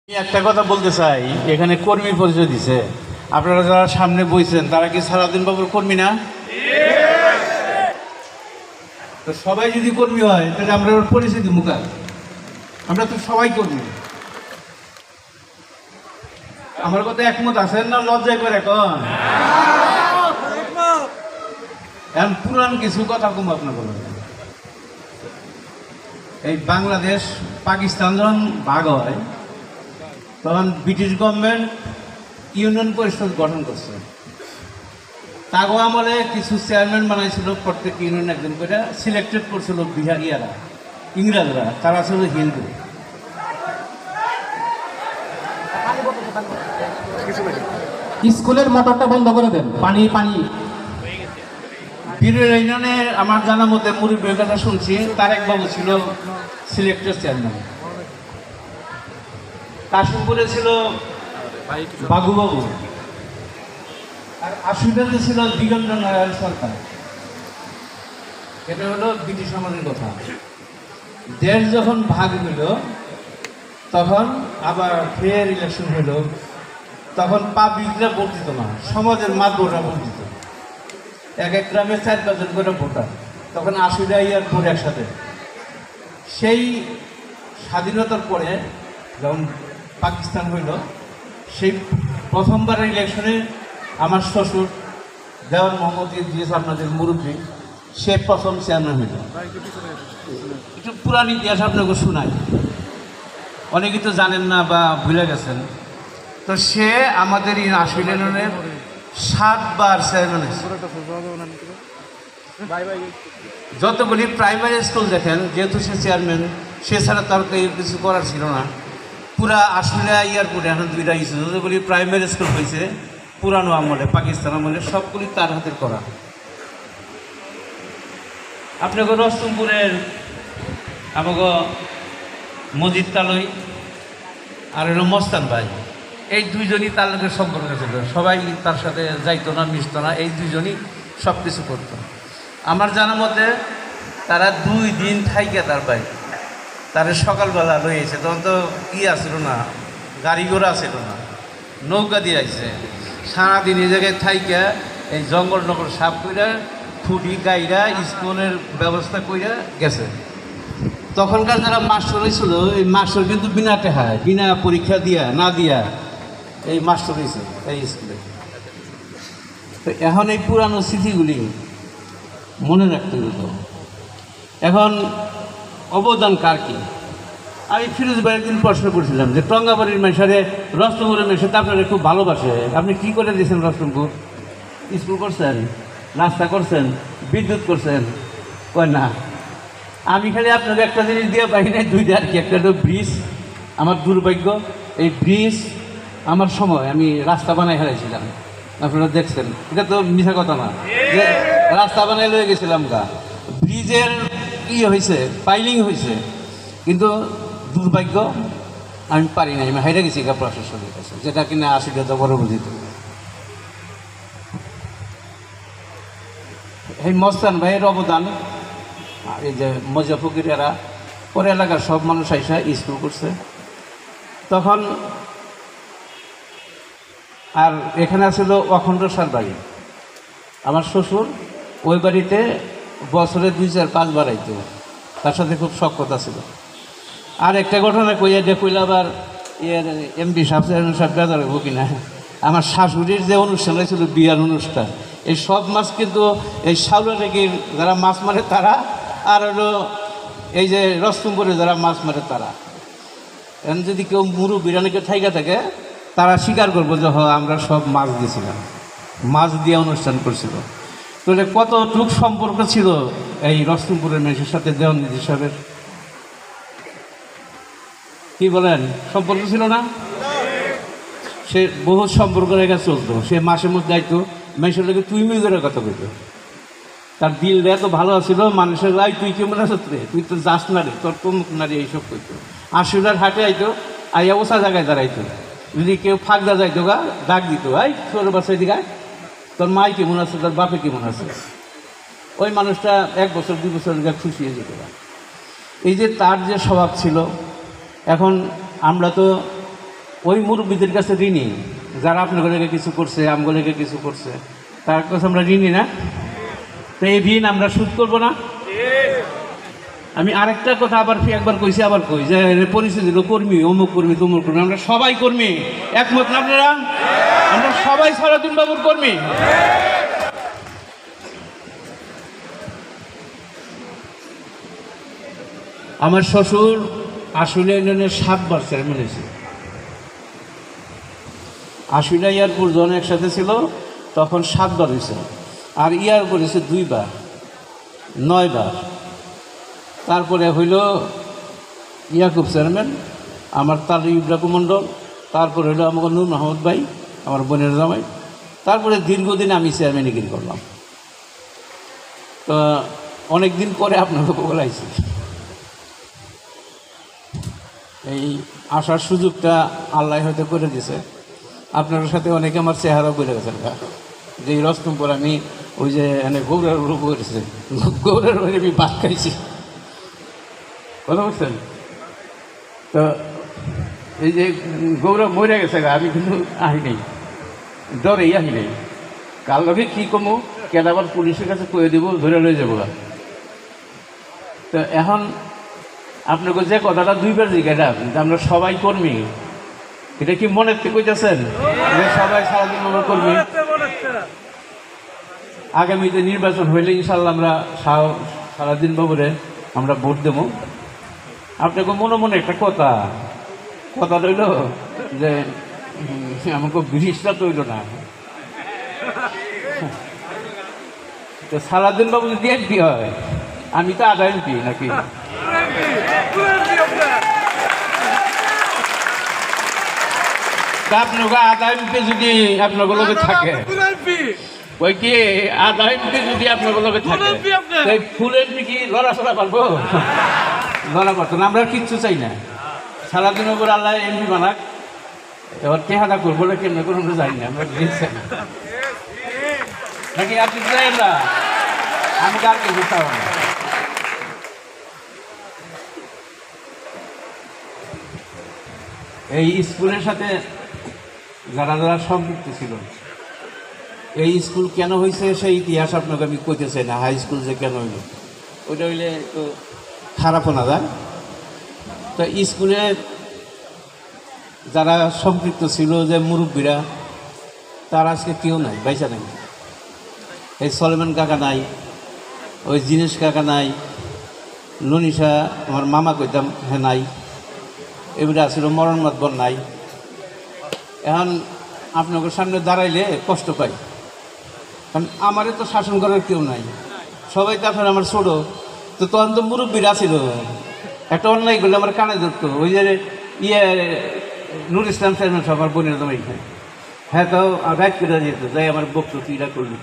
আমি একটা কথা বলতে চাই, এখানে কর্মী পরিচয় দিছে। আপনারা যারা সামনে বইছেন তারা কি সালাউদ্দিন বাবুর কর্মী না? তো সবাই যদি কর্মী হয় তাহলে আমরা ওর পরিচয় দিব কার? আমরা তো সবাই কর্মী। আমার কথা একমত আছেন না? লজ্জায় করে এখন পুরান কিছু কথা কম আপনার বলেন। এই বাংলাদেশ পাকিস্তান যখন ভাগ হয় তখন ব্রিটিশ গভর্নমেন্ট ইউনিয়ন পরিষদ গঠন করছে। তাগো আমলে কিছু চেয়ারম্যান বানাইছিল, প্রত্যেক ইউনিয়ন একজন করে সিলেক্টেড করছিল বিহারিয়ারা, ইংরেজরা, তারা ছিল হিন্দু। স্কুলের মোটরটা বন্ধ করে দেন, পানি পানি। বীরের ইউনিয়নে আমার জানা মতে মুরব্বীর কথা শুনছি, তারেক বাবু ছিল সিলেক্টেড চেয়ারম্যান। কাশিমপুরে ছিল বাবুবাবু, আর আশুলিয়াতে ছিল দিগন্ত নারায়ণ সরকার। এটা হলো ব্রিটিশ আমলের কথা। দেশ যখন ভাগ হইল তখন আবার ফের ইলেকশন হইল, তখন পাবলিকরা ভোট দিত না, সমাজের মাতবররা ভোট দিত। এক এক গ্রামে 4-5 জন করে ভোটার, তখন 80টা ইয়ার পরে একসাথে। সেই স্বাধীনতার পরে যখন পাকিস্তান হইল, সেই প্রথমবারের ইলেকশনে আমার শ্বশুর দেওয়ান মোহাম্মদ ইদ্রিস, আপনাদের মুরব্বী, সে প্রথম চেয়ারম্যান হইল। একটু পুরান ইতিহাস আপনাকে শোনাই, অনেকে তো জানেন না বা ভুলে গেছেন। তো সে আমাদের এই আশুলিয়ানের 7 বার চেয়ারম্যান হয়েছে। যতগুলি প্রাইমারি স্কুল দেখেন, যেহেতু সে চেয়ারম্যান, সে ছাড়া তার কিছু করার ছিল না। পুরা আশুলিয়া এয়ারপোর্টে এখন 2টা ইস্যু, যতগুলি প্রাইমারি স্কুল হয়েছে পুরানো আমলে, পাকিস্তান আমলে, সবগুলি তার হাতের করা। আপনাকে রস্তমপুরের আমাকে মজিদ তালই আর হলো মস্তান ভাই, এই দুইজনই তার লোকের সম্পর্ক ছিল। সবাই তার সাথে যাইতো না, মিশতো না, এই দুইজনই সব কিছু করতো। আমার জানা মতে তারা 2 দিন থাইকে তার ভাই তারা সকালবেলা রয়েছে, তখন তো আসলো না, গাড়ি ঘোড়া আসলো না, নৌকা দিয়ে আসছে। সারাদিন এই জায়গায় থাইকে এই জঙ্গল নগর সাফ কইরা, খুঁটি গাইরা, স্কুলের ব্যবস্থা কইরা গেছে। তখনকার যারা মাস্টার হয়েছিল, এই মাস্টার কিন্তু বিনা টেহায়, বিনা পরীক্ষা না দিয়া এই মাস্টার হয়েছে এই স্কুলে। তো এখন এই পুরানো স্মৃতিগুলি মনে রাখতে হতো। এখন অবদান কার কি? আমি ফিরোজ ভাইয়ের দিন প্রশ্ন করছিলাম যে টঙ্গাবাড়ির মেশারে, রস্তমপুরের মেশাতে আপনারা খুব ভালোবাসে, আপনি কি করে দিয়েছেন? রস্তমপুর স্কুল করছেন, রাস্তা করছেন, বিদ্যুৎ করছেন? কয় না। আমি খালি আপনাকে একটা জিনিস দিয়ে পাই না, 2টা আর কি। একটা হলো ব্রিজ, আমার দুর্ভাগ্য, এই ব্রিজ আমার সময় আমি রাস্তা বানাই হারাইছিলাম, আপনারা দেখছেন। এটা তো মিথ্যা কথা না যে রাস্তা বানাই লয়ে গেছিলাম গা। ব্রিজের কি হয়েছে, পাইলিং হয়েছে, কিন্তু দুর্ভাগ্য আমি পারি না, আমি হাইরা গেছি গা প্রশাসনের কাছে, যেটা কিনা 80টা বড় বুঝিত। এই মস্তান ভাইয়ের অবদান, এই যে মজা ফকিরেরা, পরে এলাকার সব মানুষ আইসা স্কুল করছে তখন। আর এখানে ছিল অখণ্ড সার বাড়ি, আমার শ্বশুর ওই বাড়িতে বছরে 2-4-5 বার আইতো, তার সাথে খুব সখ্যতা ছিল। আর একটা ঘটনা কইয়া যে কইলে আবার এমপি সাহেব বেজার হইব কিনা, আমার শাশুড়ির যে অনুষ্ঠান হয়েছিল, বিয়ার অনুষ্ঠান, এই সব মাছ কিন্তু এই শাউলা থেকে যারা মাছ মারে তারা, আর হলো এই যে রস্তমপুরে যারা মাছ মারে তারা। এখন যদি কেউ মুরব্বীরানিকে থাইকা থাকে, তারা স্বীকার করবো যে আমরা সব মাছ দিয়েছিলাম, মাছ দিয়ে অনুষ্ঠান করছিল। তাহলে কতটুক সম্পর্ক ছিল এই রস্তমপুরের মেয়ের সাথে দেওয়ানজি সাহেবের? কি বলেন, সম্পর্ক ছিল না? সে বহু সম্পর্ক রেখে চলতো। সে মাসের মধ্যে যাইতো, মেয়ের লোকে তুই করে কথা বলতো। তার দিলটা এত ভালো ছিল, মানুষের লাই তুই কেমন আছো রে, তুই তো যাস না রে, তোর তমুক না রে, এইসব করতো। আশুলিয়ার হাটে আইতো, আইয়া ওসা জায়গায় দাঁড়াইতো, যদি কেউ ফাঁকদা যাইতো গা, ডাক দিত, এই ছোট বাচ্চা দিকে, তোর মাই কেমন আছে, তোর বাপে কেমন আছে। ওই মানুষটা 1 বছর 2 বছর খুশি হয়ে যেত। এই যে তার যে স্বভাব ছিল, এখন আমরা তো ওই মুরব্বীদের কাছে ঋণী, যারা আপনাগুলোকে কিছু করছে, আমগুলোকে কিছু করছে, তার কাছে আমরা ঋণী না? তো এই ঋণ আমরা শোধ করবো না? আমি আরেকটা কথা একবার কইছি, আবার কই যে পরিস্থিতি কর্মী, অমুক কর্মী, তমুক কর্মী, আমরা সবাই কর্মী, একমত না আপনারা? আমরা সবাই সালাউদ্দিন বাবুর কর্মী। আমার শ্বশুর আশুলিয়া ইউনিয়নের 7 বার চেয়ারম্যান হয়েছে। আশুলিয়া ইয়ারপুর জন একসাথে ছিল, তখন 7 বার হয়েছে, আর ইয়ারপুর হয়েছে 2 বার, 9 বার। তারপরে হইল ইয়াকুব চেয়ারম্যান, আমার তালু ইব্রাহিম মণ্ডল, তারপরে হইল আমাকে নূর মাহমুদ ভাই, আমার বোনের জামাই, তারপরে দীর্ঘদিন আমি চেয়ারম্যানিগিরি করলাম। তো অনেক দিন পরে আপনাকে বলাইছি, এই আসার সুযোগটা আল্লাহ হয়তো করে দিয়েছে। আপনার সাথে অনেকে আমার চেহারাও বেড়ে গেছেন, যে এই রস্তমপুর আমি ওই যে এনে গৌরের রূপ করেছে, গৌরের আমি ভাত খাইছি, কথা বলছেন? তো এই যে গৌরব মরে গেছে, আমি কিন্তু আহি নেই, ডরেই আহি নেই। কার লগে কী কমো, কেন আবার পুলিশের কাছে কয়ে দিব, ধরে লয়ে যাবো। তো এখন আপনাকে যে কথাটা 2 বার জিজ্ঞাসা, আমরা সবাই কর্মী, এটা কি মনের থেকে কইতেছেন যে সবাই সারাদিন মনে কর্মী? আগামীতে নির্বাচন হইলে ইনশাল্লাহ আমরা সারাদিন বাবুরে আমরা ভোট দেবো। আপনাকে মনে মনে একটা কথা রইল যে আমাকে ব্রিজটা তৈল না, তো সারাদিন বাবু যদি এমপি হয়, আমি তো আধা এমপি নাকি? আপনাকে আধা এমপি যদি আপনার লগে থাকে, ওই কি আধা এমপি যদি আপনার লগে থাকে, ফুল এমপি কি লড়াচড়া পারবো? লড়া পারতো না। আমরা কিচ্ছু চাই না, সারাদিন ওপর আল্লাহ এমপি বানাক, এবার টেহাদা করবো না কেমন করে আমরা যাই না, আমরা চাই না নাকি? আপনি চাই না, আমি আর কিছু চাও না। এই স্কুলের সাথে যারা যারা সম্পৃক্ত ছিল, এই স্কুল কেন হয়েছে সেই ইতিহাস আপনাকে আমি কইতে চাই না। হাই স্কুল যে কেন হইল, ওইটা হইলে তো খারাপ না যায়। তো স্কুলের যারা সম্পৃক্ত ছিল, যে মুরব্বীরা, তার আজকে কেউ নাই, বাইসা নাই। এই সলমান কাকা নাই, ওই জিনেশ কাকা নাই, ননিশা আমার মামা কইতাম হ্যাঁ নাই, এবারে আসলে মরণ মাতবর নাই। এখন আপনাদের সামনে দাঁড়াইলে কষ্ট পাই, কারণ আমারে তো শাসন করার কেউ নাই, সবাই তো আপনার আমার ছোটো। তো তখন তো মুরব্বীরা ছিল, একটা অন্যায় করলে আমার কানে ধরতো। ওই যে নুর ইসলাম চেয়ারম্যান সব আমার বোনের জমা এখানে, হ্যাঁ তাও গাইড করে যেত, যাই আমার বক্তব্য তুইরা করবি।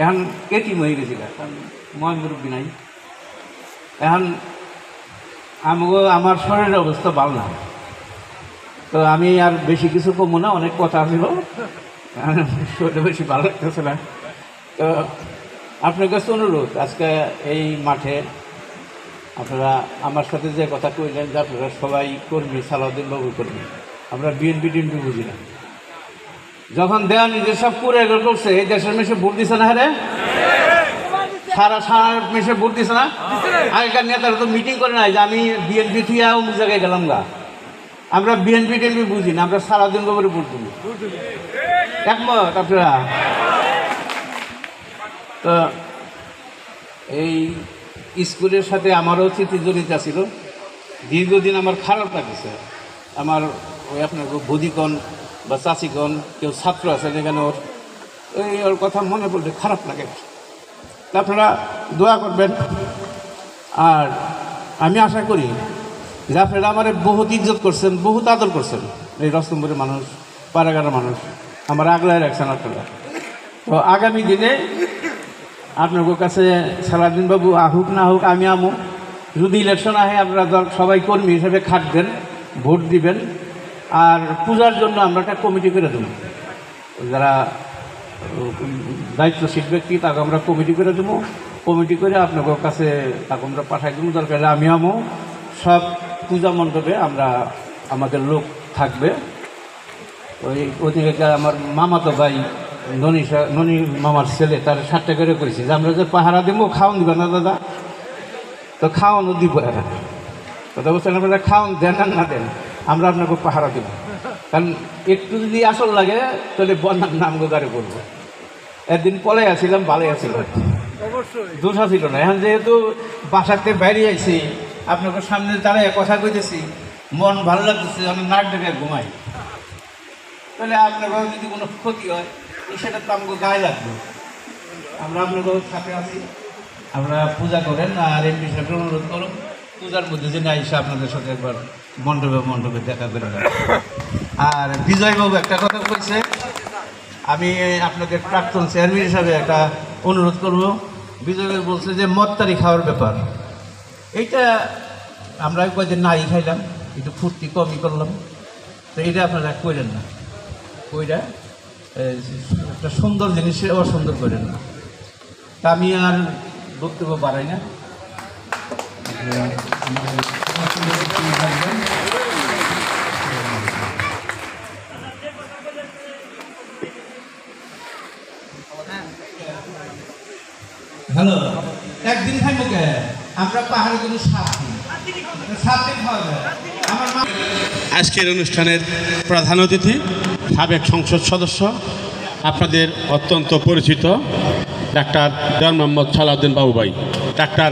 এখন এটিম হয়ে গেছিল, কারণ ময় মুরব্বী নাই। এখন আমার শরীরের অবস্থা ভালো না, তো আমি আর বেশি কিছু কমবো না, অনেক কথা ছিল, শরীরে বেশি ভালো লাগতেছে না। তো আপনার কাছে অনুরোধ, আজকে এই মাঠে আপনারা আমার সাথে যে কথা কইলেন যে আপনারা সবাই কর্মী, সালাউদ্দিন বাবু কর্মী, আমরা বিএনপি টিএনপি বুঝি না। যখন দেওয়া নিজের সব করে করছে, এই দেশের মেশে ভোট দিছে না? হ্যাঁ, সারা মেশে ভোট দিছে না? আগেকার নেতারা তো মিটিং করে নাই যে আমি বিএনপি থেকে অমুক জায়গায় গেলাম গা। আমরা বিএনপি টিএনপি বুঝি না, আমরা সারাদিন বাবুরে ভোট দিব। একমত আপনারা? তো এই স্কুলের সাথে আমারও স্মৃতি জড়িত ছিল, দীর্ঘদিন আমার খারাপ লাগছে। আমার ওই আপনার বদিগণ বা চাচিগণ, কেউ ছাত্র আছে যেখানে ওর কথা মনে পড়লে খারাপ লাগে। আপনারা দোয়া করবেন, আর আমি আশা করি যে আপনারা আমার বহুত ইজ্জত করছেন, বহুত আদর করছেন। এই রস্তমপুরের মানুষ, পাড়াগাড়ার মানুষ আমার আগলায় রাখছেন আপনারা। তো আগামী দিনে আপনাদের কাছে সালাউদ্দিন বাবু আহুক না হোক, আমি আমু, যদি ইলেকশন আহে আপনারা সবাই কর্মী হিসেবে খাটবেন, ভোট দিবেন। আর পূজার জন্য আমরা একটা কমিটি করে দেবো, যারা দায়িত্বশীল ব্যক্তি তাকে আমরা কমিটি করে দেবো। কমিটি করে আপনাদের কাছে তাকে আমরা পাঠাই দেবো। দরকার আমি আমু, সব পূজা মণ্ডপে আমরা আমাদের লোক থাকবে। ওই ওদিকে আমার মামাতো ভাই ননি মামার ছেলে তার 7 টাকা করে করেছে যে আমরা যে পাহারা দেবো খাওয়ান দিবে না দাদা, তো খাওয়ানও দিব এরা। কথা বলছেন আপনারা খাওয়ান দেন আর না দেন, আমরা আপনাকে পাহারা দেব। কারণ একটু যদি আসল লাগে তাহলে বন্যার নাম গোদারে করবো। একদিন পলে আসছিলাম, ভালোই আসছিল, দোষা ছিল না। এখন যেহেতু বাসাতে বাইরে আইছি, আপনাকে সামনে দাঁড়ায় কথা কইতেছি, মন ভালো লাগতেছে, আমি নাক ডেকে ঘুমাই, তাহলে আপনার যদি কোনো ক্ষতি হয় সেটা তো আমাকে গায়ে লাগবে। আমরা আপনাদের সাথে আছি, আমরা পূজা করেন। আর এমনি সাথে অনুরোধ করুন পূজার মধ্যে যে আইসা আপনাদের সাথে একবার মণ্ডপে দেখা করে যান। আর বিজয়বাবু একটা কথা কইছে, আমি আপনাদের প্রাক্তন চেয়ারম্যান হিসাবে একটা অনুরোধ করব। বিজয়বাবু বলছে যে মদতারি খাওয়ার ব্যাপার, এইটা আমরা কয়েকদিন নাই খাইলাম, একটু ফুর্তি কমই করলাম, তো এইটা আপনারা করেন না, ওইটা একটা সুন্দর জিনিস অসুন্দর করেন না। তা আমি আর বক্তব্য বাড়াই না। হ্যালো, একদিন খাইব কে? আমরা পাহাড়ে কোনো 7 দিন খাওয়া যায়। আমার মা আজকের অনুষ্ঠানের প্রধান অতিথি সাবেক সংসদ সদস্য, আপনাদের অত্যন্ত পরিচিত ডাক্তার দেওয়ান মোহাম্মদ সালাউদ্দিন বাবু ভাই। ডাক্তার